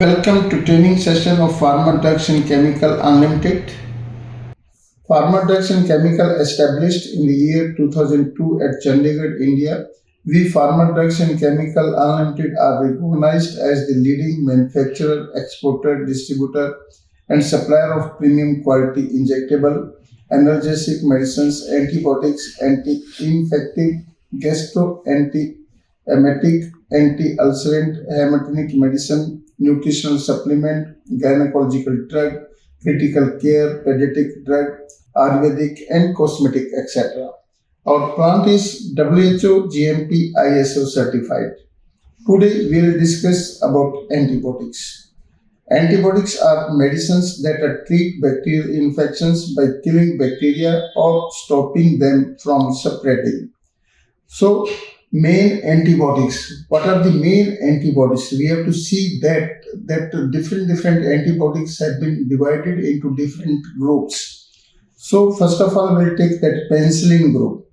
Welcome to training session of Pharma Drugs and Chemical Unlimited. Pharma Drugs and Chemical established in the year 2002 at Chandigarh, India. We Pharma Drugs and Chemical Unlimited are recognized as the leading manufacturer, exporter, distributor and supplier of premium quality injectable, analgesic medicines, antibiotics, anti-infective, gastro, anti-emetic, anti-ulcerant, hematinic medicine, nutritional supplement, gynecological drug, critical care, pediatric drug, Ayurvedic and cosmetic, etc. Our plant is WHO GMP ISO certified. Today we will discuss about antibiotics. Antibiotics are medicines that treat bacterial infections by killing bacteria or stopping them from spreading. So, main antibiotics. What are the main antibiotics? We have to see that different antibiotics have been divided into different groups. So, first of all, we'll take that penicillin group.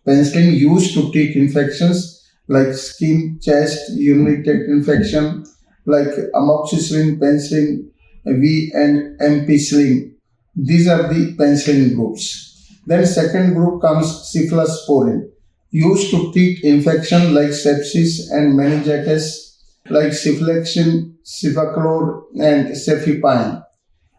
Penicillin used to treat infections like skin, chest, urinary tract infection, like amoxicillin, penicillin V, and ampicillin. These are the penicillin groups. Then second group comes cephalosporin, used to treat infection like sepsis and meningitis, like cephalexin, cefaclor, and cefepime.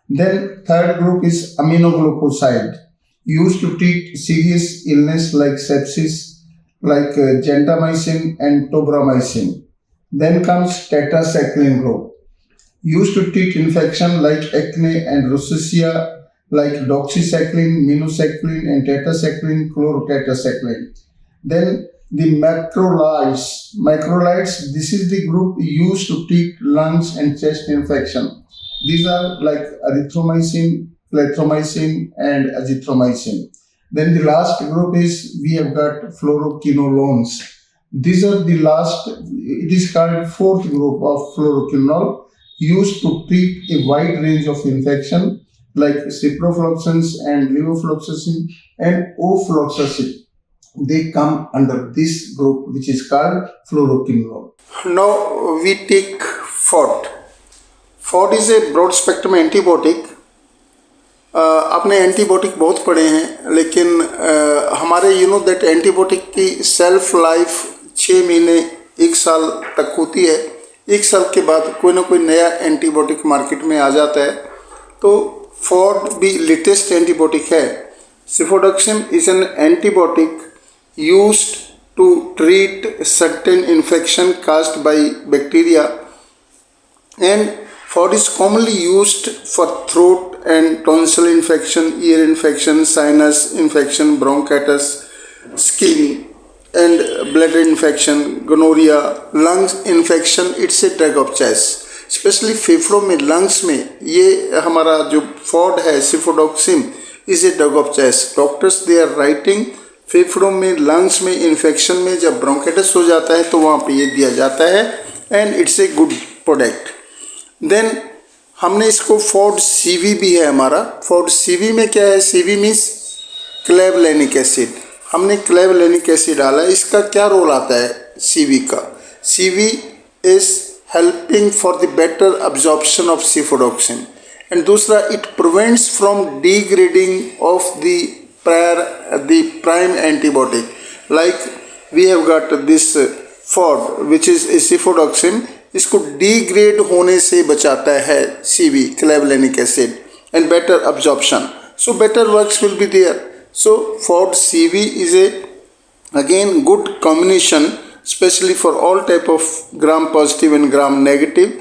Then third group is aminoglycoside, used to treat serious illness like sepsis, like gentamicin and tobramycin. Then comes tetracycline group, used to treat infection like acne and rosacea, like doxycycline, minocycline, and tetracycline, chlorotetracycline. Then the macrolides, this is the group used to treat lungs and chest infection. These are like erythromycin, clarithromycin, and azithromycin. Then the last group is we have got fluoroquinolones. These are the last, it is called fourth group of fluoroquinolone, used to treat a wide range of infection like ciprofloxacin and levofloxacin and ofloxacin. They come under this group which is called fluoroquinolone. Now we take FOD. FOD is a broad spectrum antibiotic. आपने antibiotic बहुत पढ़े हैं, लेकिन हमारे that antibiotic की self life 6 महीने 1 साल तक होती है। 1 साल के बाद कोई ना कोई नया एंटीबायोटिक मार्केट में आ जाता है। तो फॉड भी लेटेस्ट एंटीबायोटिक है। Cefpodoxime is an antibiotic used to treat certain infection caused by bacteria, and FOD is commonly used for throat and tonsil infection, ear infection, sinus infection, bronchitis, skin and bladder infection, gonorrhea, lungs infection. It's a drug of choice, specially फेफड़ों में, lungs में ये हमारा जो Fod है cefpodoxime is a drug of choice. Doctors they are writing फेफड़ों में, lungs में इन्फेक्शन में जब ब्रोंकाइटिस हो जाता है तो वहाँ पे ये दिया जाता है, and it's a good product. Then हमने इसको फॉड सीवी भी है हमारा। फॉड सीवी में क्या है? CV means clavulanic acid. हमने क्लेवलेनिक एसिड डाला है। इसका क्या रोल आता है सीवी का? CV is helping for the better absorption of cefpodoxime, and दूसरा it prevents from degrading of the prime antibiotic. Like we have got this FOD which is a cefodoxime, इसको degrade होने से बचाता है CV clavulanic acid and better absorption, so better works will be there. So FOD CV is a again good combination, especially for all type of gram positive and gram negative.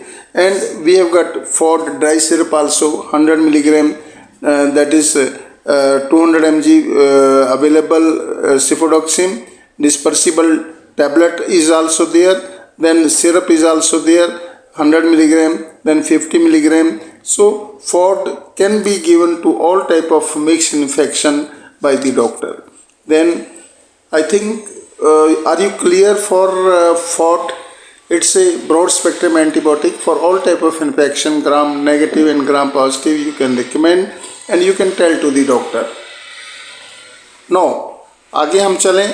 And we have got FOD dry syrup also 100 milligram, that is 200 mg available cefodoxime. Dispersible tablet is also there, then syrup is also there 100 milligram, then 50 milligram. So FOD can be given to all type of mixed infection by the doctor. Then I think are you clear for FOD? It's a broad spectrum antibiotic for all type of infection, gram negative and gram positive. You can recommend and you can tell to the doctor. Now आगे हम चलें।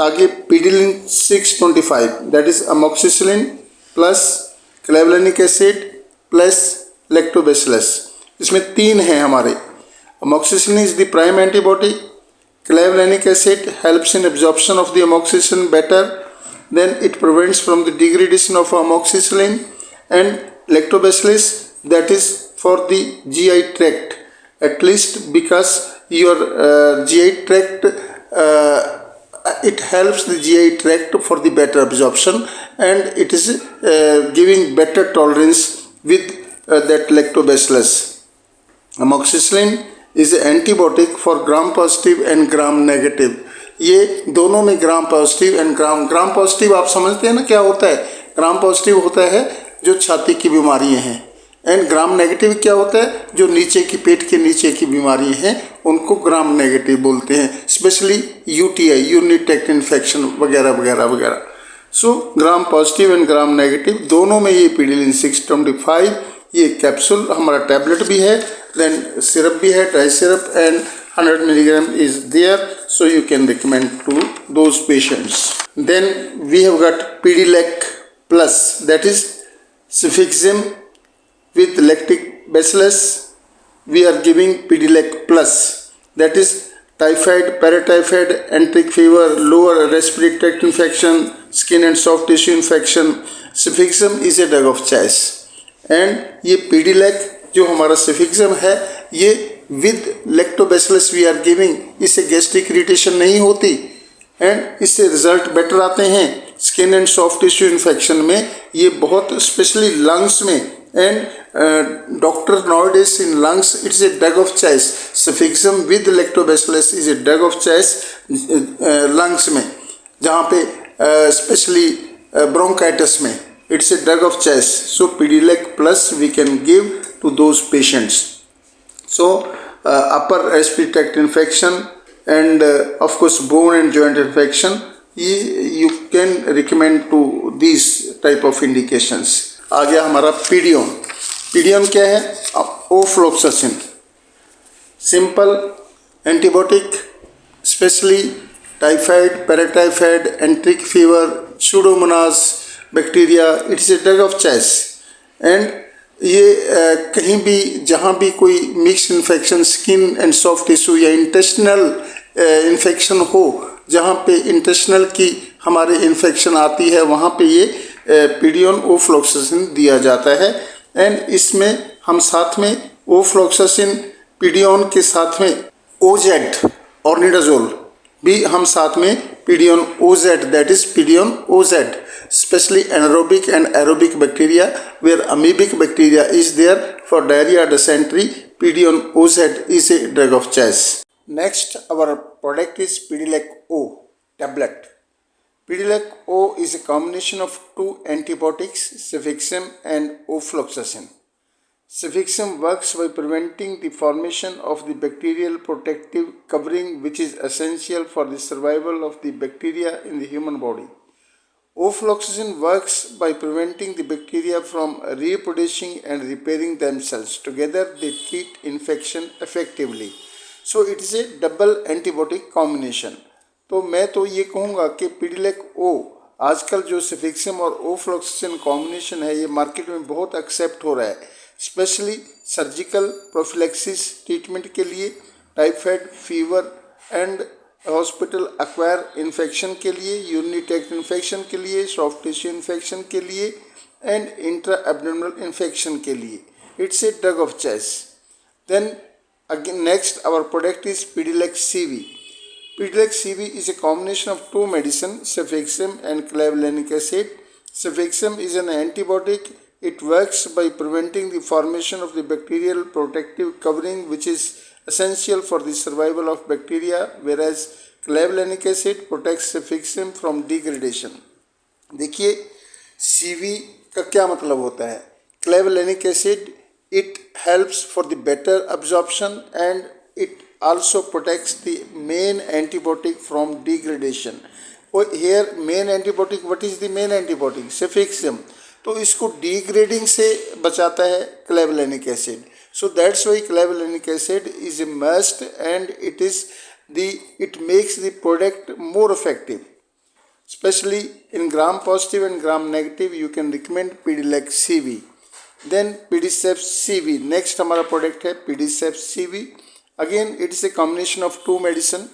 आगे पीडिलिन 625, that is amoxicillin plus clavulanic acid plus lactobacillus. इसमें 3 हैं हमारे। Amoxicillin is the prime antibody, clavulanic acid helps in absorption of the amoxicillin better, then it prevents from the degradation of amoxicillin, and lactobacillus, that is for the GI tract, at least because your GI tract it helps the GI tract for the better absorption, and it is giving better tolerance with that lactobacillus. Amoxicillin is antibiotic for gram positive and gram negative. ये दोनों में ग्राम positive and gram positive आप समझते हैं ना क्या होता है। ग्राम पॉजिटिव होता है जो छाती की बीमारियां हैं, एंड ग्राम नेगेटिव क्या होता है जो नीचे की पेट के नीचे की बीमारियां हैं उनको ग्राम नेगेटिव बोलते हैं, specially UTI urinary tract infection वगैरह वगैरह वगैरह। So gram positive and gram negative दोनों में ये पीडिलिन 625 ये कैप्सूल हमारा टैबलेट भी है, then syrup भी है, dry syrup, and 100 milligram is there, so you can recommend to those patients. Then we have got Pedilac Plus, that is Cefixime with lactic bacillus. We are giving Pedilac Plus, that is typhoid, paratyphoid, enteric fever, lower respiratory tract infection, skin and soft tissue infection. Cefixime is a drug of choice, and ये Pedilac जो हमारा cefixime है ये with lactobacillus we are giving, इससे gastric irritation नहीं होती and इससे result better आते हैं। Skin and soft tissue infection में ये बहुत स्पेशली लंग्स में, and doctor nowadays in lungs it's a drug of choice. Cefixime with lactobacillus is a drug of choice lungs में, जहाँ पे स्पेशली ब्रोंकाइटिस में it's a drug of choice. So Pedilac Plus we can give to those patients. So upper respiratory tract infection and of course bone and joint infection, you can recommend to these type of indications. आ गया हमारा पीडियोन। पीडियोन क्या है? Ofloxacin, simple antibiotic, specially typhoid, paratyphoid, एंट्रिक fever, Pseudomonas bacteria, it's a drug of choice. And ये कहीं भी जहाँ भी कोई mix infection skin and soft tissue या इंटेस्टिनल इन्फेक्शन हो, जहाँ पे इंटेस्टिनल की हमारे इन्फेक्शन आती है वहाँ पे ये पीडियोन ओफ्लोक्सासिन दिया जाता है। एंड इसमें हम साथ में ओफ्लोक्सासिन पीडियोन के साथ में ओजेड ऑर्निडाजोल भी हम साथ में Pedion OZ, that is Pedion OZ, especially anaerobic and aerobic bacteria, where amoebic bacteria is there for diarrhea, dysentery, Pedion OZ is a drug of choice. Next, our product is Pedilac O tablet. Pedilac O is a combination of two antibiotics, Cefixime and ofloxacin. Cefixime works by preventing the formation of the bacterial protective covering, which is essential for the survival of the bacteria in the human body. Ofloxacin works by preventing the bacteria from reproducing and repairing themselves. Together they treat infection effectively. So it is a double antibiotic combination. तो मैं तो ये कहूँगा कि पीडिलेक ओ आजकल जो cefixime और ofloxacin combination है ये मार्केट में बहुत एक्सेप्ट हो रहा है, स्पेशली सर्जिकल प्रोफिलैक्सिस ट्रीटमेंट के लिए, typhoid fever and hospital acquire infection के लिए, यूरिनरी ट्रैक्ट इन्फेक्शन के लिए, सॉफ्ट टिश्यू इन्फेक्शन के लिए एंड इंट्रा एब्डोमिनल इन्फेक्शन के लिए। It's a drug of choice. Then again next our product is Pedilac CV. Pedilac CV is a combination of two medicines, Cefixime and clavulanic acid. Cefixime is an antibiotic. It works by preventing the formation of the bacterial protective covering, which is essential for the survival of bacteria, whereas clavulanic acid protects Cefixime from degradation. देखिए CV का क्या मतलब होता है। Clavulanic acid it helps for the better absorption and it also protects the main antibiotic from degradation. Here main antibiotic, what is the main antibiotic? Cefixime. तो इसको degrading से बचाता है क्लेवुलानिक acid. So that's why clavulanic acid is a must, and it makes the product more effective. Especially in gram positive and gram negative, you can recommend Pedilac CV. Then Pedicef CV, next हमारा product है Pedicef CV। Again it is a combination of 2 medicine,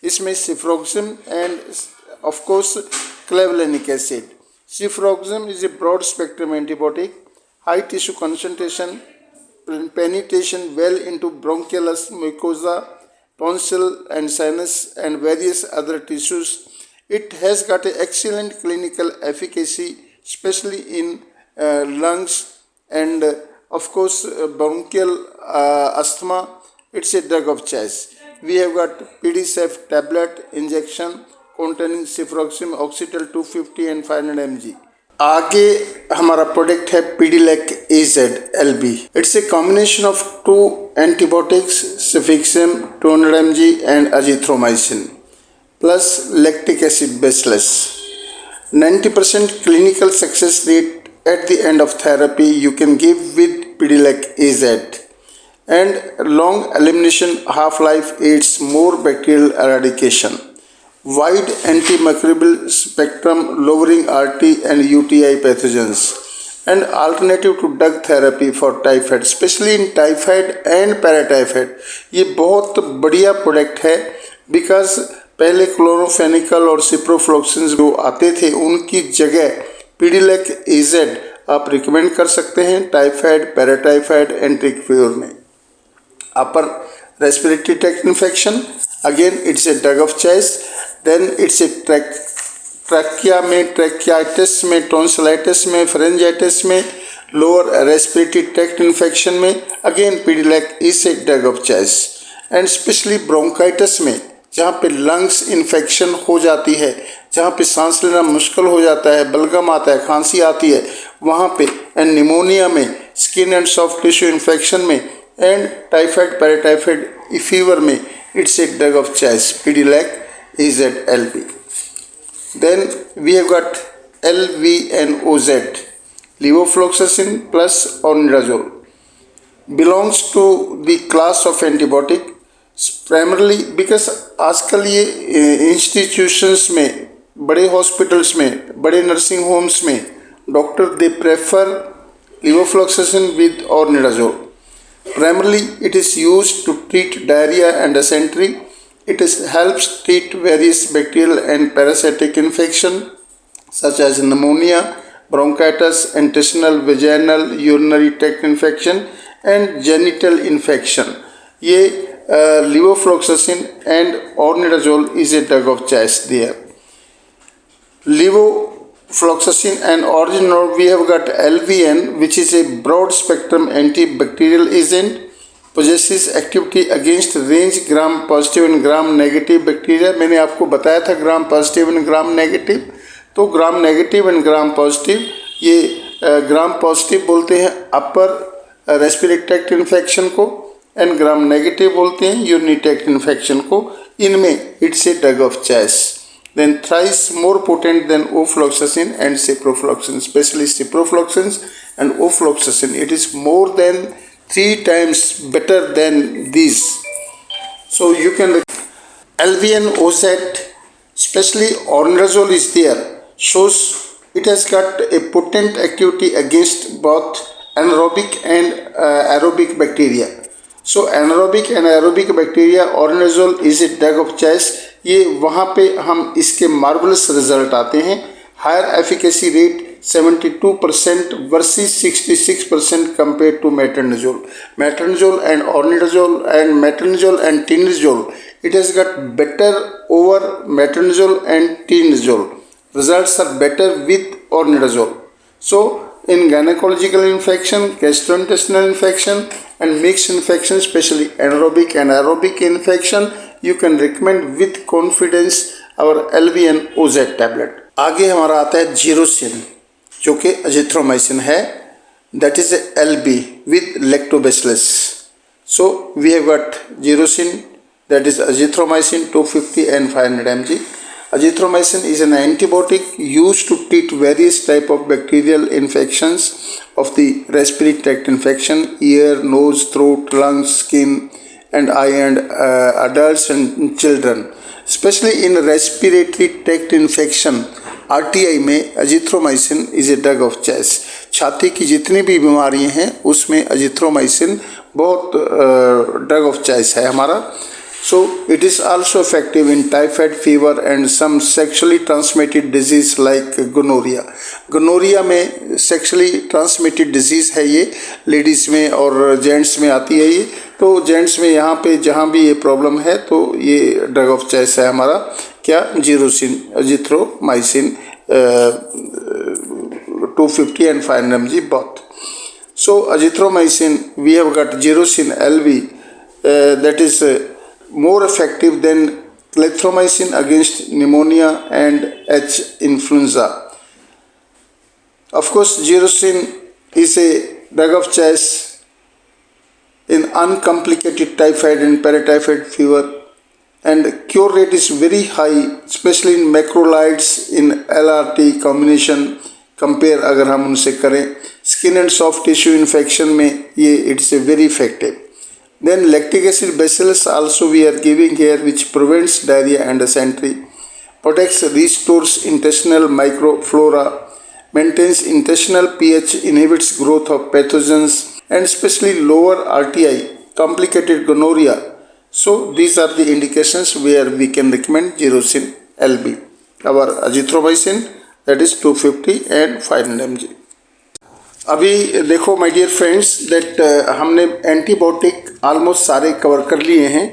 इसमें cefuroxime and of course clavulanic acid. Cefuroxime is a broad spectrum antibiotic, high tissue concentration, penetration well into bronchiolus mucosa, tonsil and sinus and various other tissues. It has got an excellent clinical efficacy, especially in lungs and of course bronchial asthma. It's a drug of choice. We have got PDCEF tablet injection containing ciprofloxacin, Oxetel 250 and 500 mg. आगे हमारा product है Pedilac AZ-LB। It's a combination of 2 antibiotics, cefixime 200 mg and azithromycin plus lactic acid bacillus. 90% clinical success rate at the end of therapy you can give with Pidilec AZ, and long elimination half-life aids more bacterial eradication. Wide antimicrobial spectrum lowering RT and UTI pathogens, and alternative to drug therapy for typhoid, especially in typhoid and paratyphoid। ये बहुत बढ़िया product है because पहले क्लोरोफेनिकल और ciprofloxacin जो आते थे उनकी जगह पीडीलैक AZ आप रिकमेंड कर सकते हैं typhoid, paratyphoid and enteric fever में। Upper respiratory tract infection, again it's a drug of choice. Then it's a trachea में, ट्रैकियाइटिस में, टॉन्सिलाइटिस में, फेरेंजाइटिस में, लोअर रेस्पिरेटरी ट्रैक्ट इन्फेक्शन में again Pedilac is a drug of choice. And specially bronchitis में जहाँ पे lungs infection हो जाती है, जहाँ पे सांस लेना मुश्किल हो जाता है, बलगम आता है, खांसी आती है, वहाँ पे, एंड निमोनिया में, skin and soft tissue infection में, एंड टाइफाइड पैराटाइफाइड फीवर में it's a drug of choice Pedilac AZ-LB। Then we have got LVNOZ, levofloxacin plus onidazole, belongs to the class of antibiotic primarily because आजकल ये institutions में, बड़े hospitals में, बड़े nursing homes में doctor they prefer levofloxacin with onidazole. Primarily it is used to treat diarrhea and dysentery. It helps treat various bacterial and parasitic infection such as pneumonia, bronchitis, intestinal, vaginal, urinary tract infection and genital infection. ये levofloxacin and onidazole is a drug of choice there. Levofloxacin and onidazole, we have got LVN, which is a broad spectrum antibacterial agent, possesses activity against range gram positive and gram negative bacteria। मैंने आपको बताया था gram positive and gram negative, तो gram negative and gram positive, ये gram positive बोलते हैं upper respiratory tract infection को, and gram negative बोलते हैं यूरिनरी ट्रैक्ट इन्फेक्शन को। इनमें it's a drug of choice. Then thrice more potent than ofloxacin and ciprofloxacin, especially ciprofloxacin and ofloxacin. It is more than 3 times better than these. So you can LVNOZ, especially onidazole is there, shows it has got a potent activity against both anaerobic and aerobic bacteria. So anaerobic and aerobic bacteria, onidazole is a drug of choice। ये वहाँ पे हम इसके marvellous result आते हैं। Higher efficacy rate 72% versus 66% compare to metronidazole. Metronidazole and ornidazole and metronidazole and tinidazole, it has got better over metronidazole and tinidazole. Results are better with ornidazole. So in gynecological infection, gastrointestinal infection and mixed infection, especially anaerobic and aerobic infection, you can recommend with confidence our LVNOZ tablet। आगे हमारा आता है जीरोसिन, जो कि azithromycin है, that is a LB with lactobacillus। So we have got जीरोसिन, that is azithromycin 250 and 500 mg। Azithromycin is an antibiotic used to treat various type of bacterial infections of the respiratory tract infection, ear, nose, throat, lungs, skin and eye, and adults and children, especially in respiratory tract infection RTI में azithromycin is a drug of choice। छाती की जितनी भी बीमारियां हैं उसमें azithromycin बहुत drug of choice है हमारा। So it is also effective in typhoid fever and some sexually transmitted disease like gonorrhea. Gonorrhea में sexually transmitted disease है ये, लेडीज में और जेंट्स में आती है ये। तो जेंट्स में यहाँ पे जहाँ भी ये प्रॉब्लम है तो ये ड्रग ऑफ चॉइस है हमारा क्या, जीरोसिन, azithromycin 250 and 500 mg both. So azithromycin, we have got Gerosin LV, that is more effective than clarithromycin against pneumonia and H. influenza. Of course, Gerosin is a drug of choice in uncomplicated typhoid and paratyphoid fever, and cure rate is very high, especially in macrolides in LRT combination compare अगर हम उनसे करें। Skin and soft tissue infection में ये it's a very effective. Then lactic acid bacillus also we are giving here, which prevents diarrhea and dysentery, protects, restores intestinal microflora, maintains intestinal pH, inhibits growth of pathogens, and especially lower RTI, complicated gonorrhea. So these are the indications where we can recommend Gerosin LB. Our azithromycin, that is 250 and 500 mg. अभी देखो my dear friends that हमने antibiotic almost सारे cover कर लिए हैं।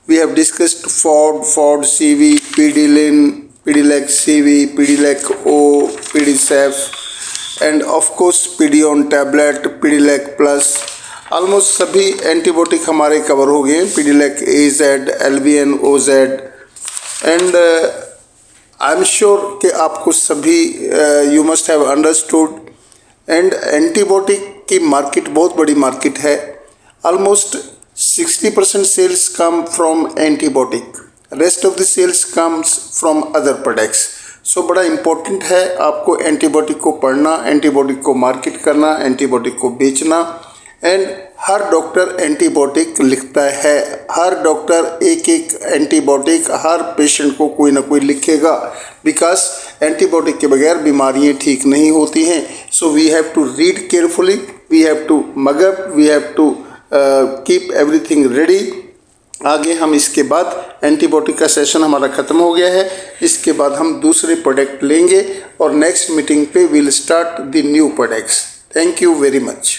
We have discussed Fod CV, Pedilin, Pedilac CV, Pedilac O, Pedicef and of course Pedion tablet, Pedilac plus. Almost सभी antibiotic हमारे cover हो गए हैं, Pedilac AZ, LVN, OZ and I am sure कि आपको सभी you must have understood. And antibiotic की market बहुत बड़ी मार्केट है। Almost 60% sales come from antibiotic, rest of the sales comes from other products. So बड़ा इम्पोर्टेंट है आपको एंटीबायोटिक को पढ़ना, एंटीबायोटिक को मार्केट करना, एंटीबायोटिक को बेचना। एंड हर डॉक्टर एंटीबायोटिक लिखता है, हर डॉक्टर एक एक एंटीबायोटिक हर पेशेंट को कोई ना कोई लिखेगा, बिकॉज एंटीबायोटिक के बगैर बीमारियां ठीक नहीं होती हैं। So we have to read carefully, we have to mug up, we have to keep everything ready. आगे हम इसके बाद एंटीबायोटिक का सेशन हमारा ख़त्म हो गया है, इसके बाद हम दूसरे प्रोडक्ट लेंगे और नेक्स्ट मीटिंग पे will start the new products. Thank you very much.